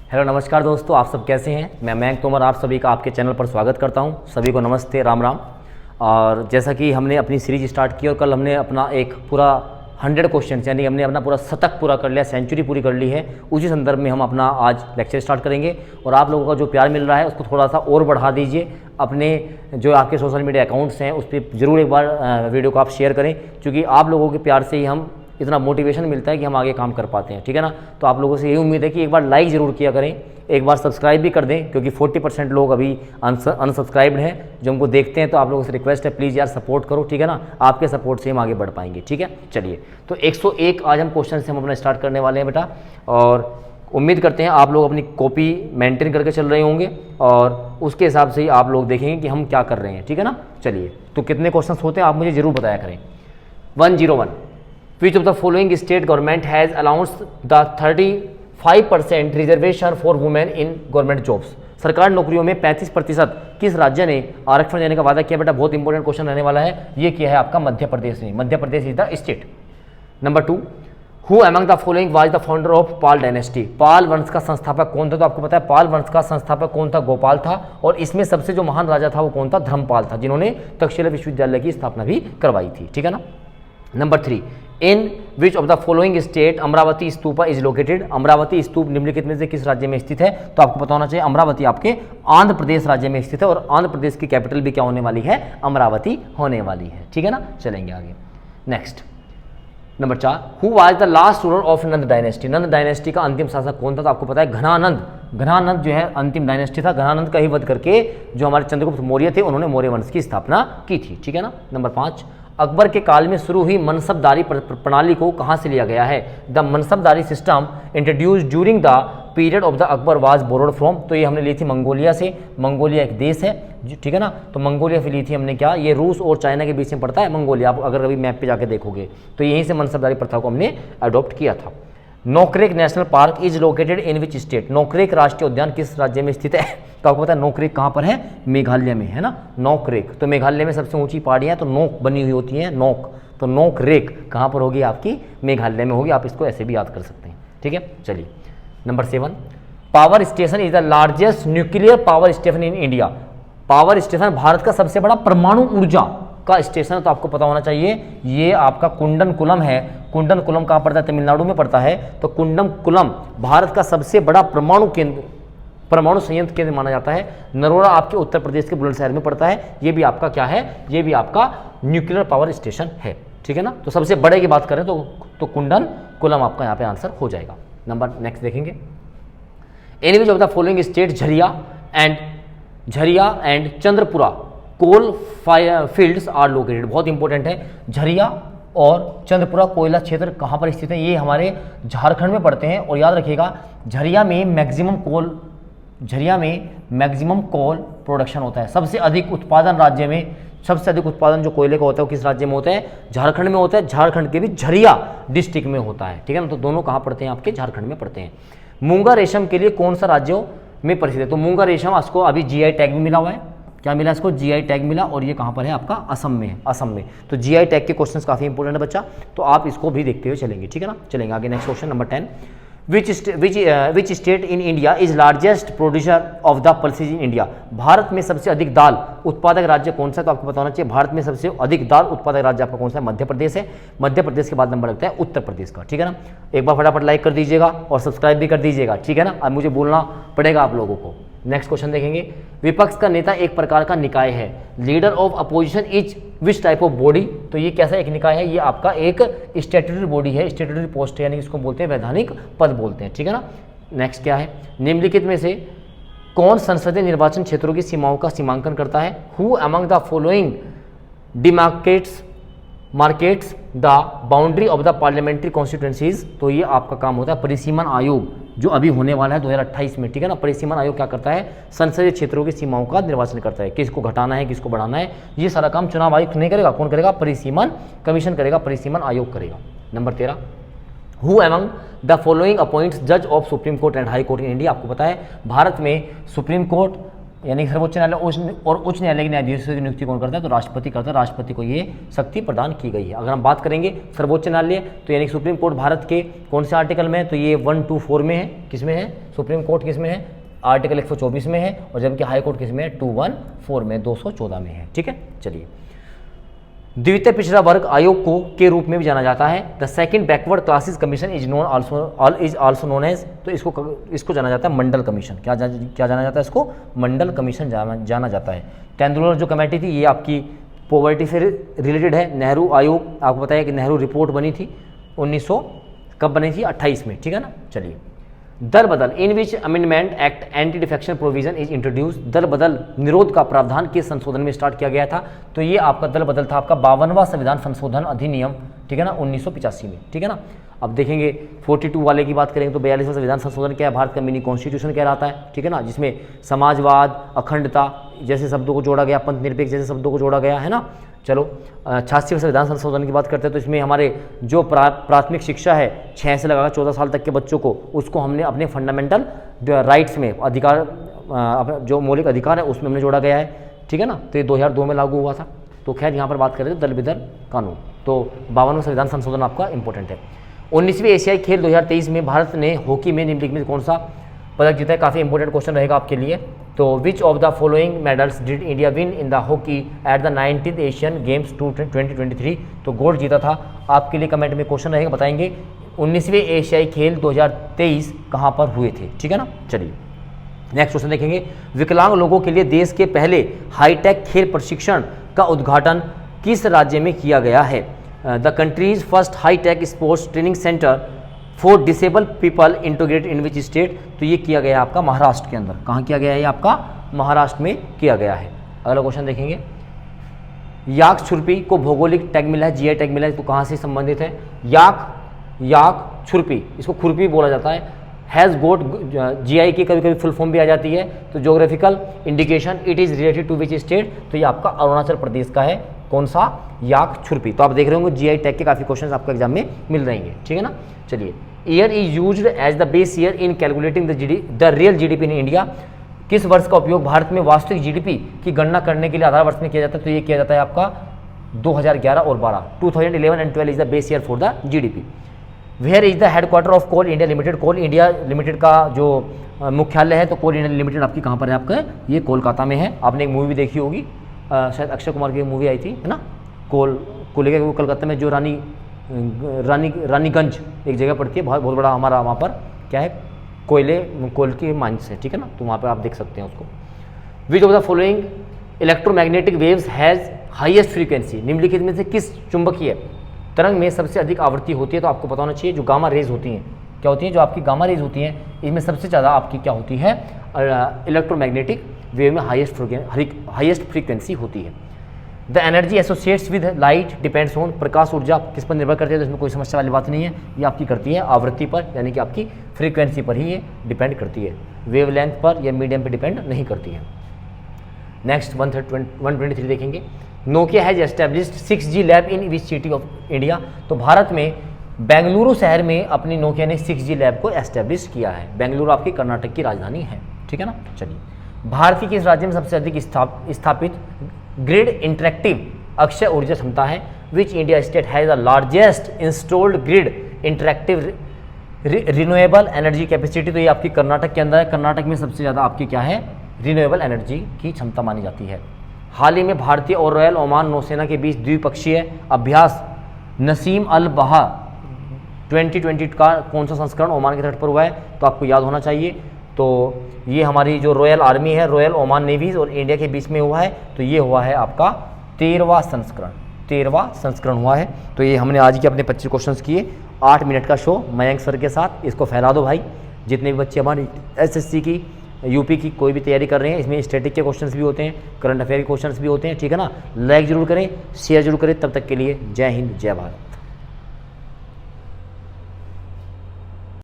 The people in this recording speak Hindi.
हेलो नमस्कार दोस्तों, आप सब कैसे हैं। मैं मयंक तोमर आप सभी का आपके चैनल पर स्वागत करता हूं। सभी को नमस्ते, राम राम। और जैसा कि हमने अपनी सीरीज स्टार्ट की और कल हमने अपना एक पूरा 100 क्वेश्चन यानी हमने अपना पूरा शतक पूरा कर लिया, सेंचुरी पूरी कर ली है। उसी संदर्भ में हम अपना आज लेक्चर स्टार्ट करेंगे और आप लोगों का जो प्यार मिल रहा है उसको थोड़ा सा और बढ़ा दीजिए। अपने जो आपके सोशल मीडिया अकाउंट्स हैं उस पर ज़रूर एक बार वीडियो को आप शेयर करें, क्योंकि आप लोगों के प्यार से ही हम इतना मोटिवेशन मिलता है कि हम आगे काम कर पाते हैं। ठीक है ना। तो आप लोगों से यही उम्मीद है कि एक बार लाइक ज़रूर किया करें, एक बार सब्सक्राइब भी कर दें, क्योंकि 40% लोग अभी अनसब्सक्राइब्ड हैं जो हमको देखते हैं। तो आप लोगों से रिक्वेस्ट है, प्लीज़ यार सपोर्ट करो। ठीक है ना। आपके सपोर्ट से हम आगे बढ़ पाएंगे। ठीक है, चलिए। तो 101 आज हम क्वेश्चन से हम अपना स्टार्ट करने वाले हैं बेटा, और उम्मीद करते हैं आप लोग अपनी कॉपी मेंटेन करके चल रहे होंगे और उसके हिसाब से ही आप लोग देखेंगे कि हम क्या कर रहे हैं। ठीक है ना। चलिए, तो कितने क्वेश्चन होते हैं आप मुझे ज़रूर बताया करें। 101, Which of the following state government has announced the 35% reservation for women in government jobs. सरकार नौकरियों में 35% किस राज्य ने आरक्षण देने का वादा किया बेटा। बहुत इंपॉर्टेंट क्वेश्चन रहने वाला है। ये किया है आपका मध्य प्रदेश ने। Madhya Pradesh is the state. Number 2, who among the following was the founder of Pal dynasty. Pal वंश का संस्थापक कौन था। तो आपको पता है पाल वंश का संस्थापक कौन था, गोपाल था। और इसमें सबसे जो महान राजा था वो कौन था, धर्मपाल था, जिन्होंने तक्षशिला विश्वविद्यालय की स्थापना भी करवाई थी। ठीक है ना। Number 3, in which of the following state Amaravati stupa is located. Amaravati स्तूप निम्नलिखित में से किस राज्य में स्थित है। तो आपको पता होना चाहिए अमरावती आपके आंध्र प्रदेश राज्य में स्थित है, और आंध्र प्रदेश की कैपिटल भी क्या होने वाली है, अमरावती होने वाली है। ठीक है ना। चलेंगे आगे। Next, number 4, who was the last ruler of Nand dynasty. Nand dynasty का अंतिम शासक कौन था। तो आपको पता है घनानंद। घनानंद जो है अंतिम डायनेस्टी था। घनानंद का ही वध करके जो हमारे चंद्रगुप्त मौर्य थे उन्होंने मौर्य वंश की स्थापना की थी। ठीक है ना। नंबर 5, अकबर के काल में शुरू हुई मनसबदारी प्रणाली को कहाँ से लिया गया है। The मनसबदारी system introduce during the period of the Akbar was borrowed from. तो ये हमने ली थी मंगोलिया से। मंगोलिया एक देश है, ठीक है ना। तो मंगोलिया से ली थी हमने। क्या ये रूस और चाइना के बीच में पड़ता है मंगोलिया। आप अगर कभी मैप पे जाके देखोगे तो यहीं से मनसबदारी प्रथा को हमने अडॉप्ट किया था। Nokrek national park is located in which state. Nokrek राष्ट्रीय उद्यान किस राज्य में स्थित है। तो आपको पता है नोकरेक कहाँ पर है, मेघालय में, है ना। नोकरेक तो मेघालय में सबसे ऊंची पहाड़ियाँ तो नोक बनी हुई होती हैं, नोक। तो नोकरेक कहाँ पर होगी, आपकी मेघालय में होगी। आप इसको ऐसे भी याद कर सकते हैं। ठीक है, चलिए। Number 7, power station is the largest nuclear power station in India. Power station Bharat का सबसे बड़ा परमाणु ऊर्जा का स्टेशन। तो आपको पता होना चाहिए ये आपका कुंडनकुलम है। कुंडनकुलम कहाँ पड़ता है, तमिलनाडु में पड़ता है। तो कुंडनकुलम भारत का सबसे बड़ा परमाणु संयंत्र केंद्र माना जाता है। नरोड़ा आपके उत्तर प्रदेश के बुलंदशहर में पड़ता है। ये भी आपका क्या है, ये भी आपका न्यूक्लियर पावर स्टेशन है। ठीक है ना। तो सबसे बड़े की बात करें तो कुंडनकुलम आपका यहाँ पे आंसर हो जाएगा। नंबर नेक्स्ट देखेंगे। In which of the following state Jharia and Chandrapura coal fields are located. बहुत इंपॉर्टेंट है। झरिया और चंद्रपुरा कोयला क्षेत्र कहाँ पर स्थित है, ये हमारे झारखंड में पड़ते हैं। और याद रखिएगा झरिया में मैक्सिमम कोल प्रोडक्शन होता है। सबसे अधिक उत्पादन राज्य में, सबसे अधिक उत्पादन जो कोयले का होता है वो किस राज्य में होता है, झारखंड में होता है। झारखंड के भी झरिया डिस्ट्रिक्ट में होता है। ठीक है ना। तो दोनों कहाँ पड़ते हैं, आपके झारखंड में पड़ते हैं। मूंगा रेशम के लिए कौन सा राज्यों में प्रसिद्ध है। तो मूंगा रेशम इसको अभी जीआई टैग भी मिला हुआ है। क्या मिला इसको, जीआई टैग मिला। और ये कहाँ पर है आपका, असम में है। असम में। तो जीआई टैग के क्वेश्चंस काफी इंपॉर्टेंट है बच्चा, तो आप इसको भी देखते हुए चलेंगे। ठीक है ना। चलेंगे आगे। Next question number 10, which state in India is largest producer of the pulses in India. Bharat में सबसे अधिक दाल उत्पादक राज्य कौन सा है। तो आपको पता होना चाहिए भारत में सबसे अधिक दाल उत्पादक राज्य आपका कौन सा है, मध्य प्रदेश है। मध्य प्रदेश के बाद नंबर लगता है उत्तर प्रदेश का। ठीक है ना। एक बार फटाफट लाइक कर दीजिएगा और सब्सक्राइब भी कर दीजिएगा। ठीक है ना। अब मुझे बोलना पड़ेगा आप लोगों को। नेक्स्ट क्वेश्चन देखेंगे। विपक्ष का नेता एक प्रकार का निकाय है। Leader of opposition is which type of body. तो ये कैसा एक निकाय है, ये आपका एक स्टैट्यूटरी बॉडी है, स्टैट्यूटरी पोस्ट है, यानी इसको बोलते हैं वैधानिक पद बोलते हैं। ठीक है ना। नेक्स्ट क्या है, निम्नलिखित में से कौन संसदीय निर्वाचन क्षेत्रों की सीमाओं का सीमांकन करता है। Who among the following markets the boundary of the parliamentary constituencies. तो ये आपका काम होता है परिसीमन आयोग जो अभी होने वाला है 2028 में। ठीक है ना। परिसीमन आयोग क्या करता है, संसदीय क्षेत्रों की सीमाओं का निर्वाचन करता है, किसको घटाना है किसको बढ़ाना है। ये सारा काम चुनाव आयोग नहीं करेगा, कौन करेगा, परिसीमन कमीशन करेगा, परिसीमन आयोग करेगा। Number 13, who among the following appoints जज of supreme court and high court in India. आपको पता है भारत में सुप्रीम कोर्ट यानी सर्वोच्च न्यायालय और उच्च न्यायालय के न्यायाधीशों की नियुक्ति कौन करता है? तो राष्ट्रपति करता है। राष्ट्रपति को ये शक्ति प्रदान की गई है। अगर हम बात करेंगे सर्वोच्च न्यायालय तो यानी सुप्रीम कोर्ट भारत के कौन से आर्टिकल में है? तो ये 124 में है। किस में है? सुप्रीम कोर्ट किस में है? आर्टिकल 124 में है। और जबकि हाई कोर्ट किस में है? 214 में, 214 में है। ठीक है, चलिए। द्वितीय पिछड़ा वर्ग आयोग को के रूप में भी जाना जाता है। The second backward classes commission is also known as, तो इसको जाना जाता है मंडल कमीशन। क्या जाना जाता है इसको? मंडल कमीशन जाना जाता है। तेंदुलकर जो कमेटी थी ये आपकी पॉवर्टी से रिलेटेड है। नेहरू आयोग, आपको पता है कि नेहरू रिपोर्ट बनी थी 1900 कब बनी थी? 28 में। ठीक है ना, चलिए। Dal badal in which amendment act anti defection provision is introduce, दल बदल निरोध का प्रावधान के संशोधन में स्टार्ट किया गया था। तो ये आपका दल बदल था आपका 52वां संविधान संशोधन अधिनियम, ठीक है ना, 1985 में। ठीक है ना, अब देखेंगे 42 वाले की बात करेंगे तो 42वां संविधान संशोधन क्या है? भारत का मिनी कॉन्स्टिट्यूशन कहलाता है। ठीक है ना, जिसमें समाजवाद, अखंडता जैसे शब्दों को जोड़ा गया, पंथ निरपेक्ष जैसे शब्दों को जोड़ा गया है ना। चलो 86वें संविधान संशोधन की बात करते हैं तो इसमें हमारे जो प्राथमिक शिक्षा है 6 से लगाकर 14 साल तक के बच्चों को, उसको हमने अपने फंडामेंटल राइट्स में अधिकार, जो मौलिक अधिकार है उसमें हमने जोड़ा गया है। ठीक है ना, तो ये 2002 में लागू हुआ था। तो खैर यहाँ पर बात करें तो दल बदल कानून, तो 52वां संविधान संशोधन आपका इंपॉर्टेंट है। 19वीं एशियाई खेल 2023 में भारत ने हॉकी में निम्नलिखित में कौन सा पदक जीता है? काफ़ी इंपॉर्टेंट क्वेश्चन रहेगा आपके लिए। तो विच of the following medals did India win in the hockey at the 19th Asian games 2023? तो गोल्ड जीता था। आपके लिए कमेंट में क्वेश्चन रहेगा, बताएंगे 19वें एशियाई खेल 2023 कहाँ पर हुए थे। ठीक है ना, चलिए नेक्स्ट क्वेश्चन देखेंगे। विकलांग लोगों के लिए देश के पहले हाईटेक खेल प्रशिक्षण का उद्घाटन किस राज्य में किया गया है? The country's first high tech sports training centre for disable people integrated in which state? तो ये किया गया है आपका महाराष्ट्र के अंदर। कहाँ किया गया है? ये आपका महाराष्ट्र में किया गया है। अगला क्वेश्चन देखेंगे। याक छुर्पी को भौगोलिक टैग मिला है, जीआई टैग मिला है, तो कहाँ से संबंधित है? याक छुर्पी, इसको खुरपी बोला जाता है। हैज़ गोट जीआई की कभी कभी फुल फॉर्म भी आ जाती है। तो geographical indication it is related to which state? तो ये आपका अरुणाचल प्रदेश का है। कौन सा? याक छुर्पी। तो आप देख रहे होंगे जीआई टैग के काफ़ी क्वेश्चन आपको एग्जाम में मिल रहेंगे। ठीक है ना, चलिए। Year is used as the base year in calculating the real GDP in India? किस वर्ष का उपयोग भारत में वास्तविक जीडीपी की गणना करने के लिए आधार वर्ष में किया जाता है? तो ये किया जाता है आपका 2011 और 12, 2011 and 12 is the base year for the GDP. Where is the headquarter of Coal India Limited? Coal India Limited का जो मुख्यालय है, तो कोल इंडिया लिमिटेड आपकी कहाँ पर है? आपका ये कोलकाता में है। आपने एक मूवी भी देखी होगी, शायद अक्षय कुमार की मूवी आई थी, है ना, को लेकर वो कलकत्ता में जो रानीगंज एक जगह पड़ती है, बहुत बड़ा हमारा वहाँ पर क्या है, कोयल की माइंस है। ठीक है ना, तो वहाँ पर आप देख सकते हैं उसको। विच of the following electromagnetic waves has highest frequency? निम्नलिखित में से किस चुंबकीय तरंग में सबसे अधिक आवृत्ति होती है? तो आपको पता होना चाहिए जो गामा रेज होती हैं, क्या होती हैं? जो आपकी गामा रेज होती हैं, इनमें सबसे ज़्यादा आपकी क्या होती है? इलेक्ट्रोमैग्नेटिक वेव में हाईएस्ट फ्रीक्वेंसी होती है। The energy associates with light depends on? प्रकाश ऊर्जा किस पर निर्भर करती है? तो इसमें कोई समस्या वाली बात नहीं है, ये आपकी करती है आवृत्ति पर, यानी कि आपकी फ्रीक्वेंसी पर ही ये डिपेंड करती है, वेवलेंथ पर या मीडियम पर डिपेंड नहीं करती है। नेक्स्ट 123 देखेंगे। Nokia has established 6G lab in which city of India? तो भारत में बेंगलुरु शहर में अपनी नोकिया ने 6G लैब को एस्टेब्लिश किया है। बेंगलुरु आपकी कर्नाटक की राजधानी है। ठीक है ना, चलिए। भारत के किस राज्य में सबसे अधिक स्थापित ग्रिड इंटरेक्टिव अक्षय ऊर्जा क्षमता है? Which India state has the largest installed grid interactive renewable energy capacity? तो ये आपकी कर्नाटक के अंदर है। कर्नाटक में सबसे ज़्यादा आपकी क्या है? रिन्यूएबल एनर्जी की क्षमता मानी जाती है। हाल ही में भारतीय और रॉयल ओमान नौसेना के बीच द्विपक्षीय अभ्यास नसीम अल बहा 2020 का कौन सा संस्करण ओमान के तट पर हुआ है? तो आपको याद होना चाहिए। तो ये हमारी जो रॉयल आर्मी है, रॉयल ओमान नेवीज और इंडिया के बीच में हुआ है। तो ये हुआ है आपका 13वां संस्करण हुआ है। तो ये हमने आज के अपने 25 क्वेश्चंस किए। 8 मिनट का शो मयंक सर के साथ, इसको फैला दो भाई। जितने भी बच्चे हमारी एसएससी की, यूपी की कोई भी तैयारी कर रहे हैं, इसमें स्टैटिक के क्वेश्चंस भी होते हैं, करंट अफेयर के क्वेश्चंस भी होते हैं। ठीक है ना, लाइक जरूर करें, शेयर जरूर करें। तब तक के लिए जय हिंद, जय भारत।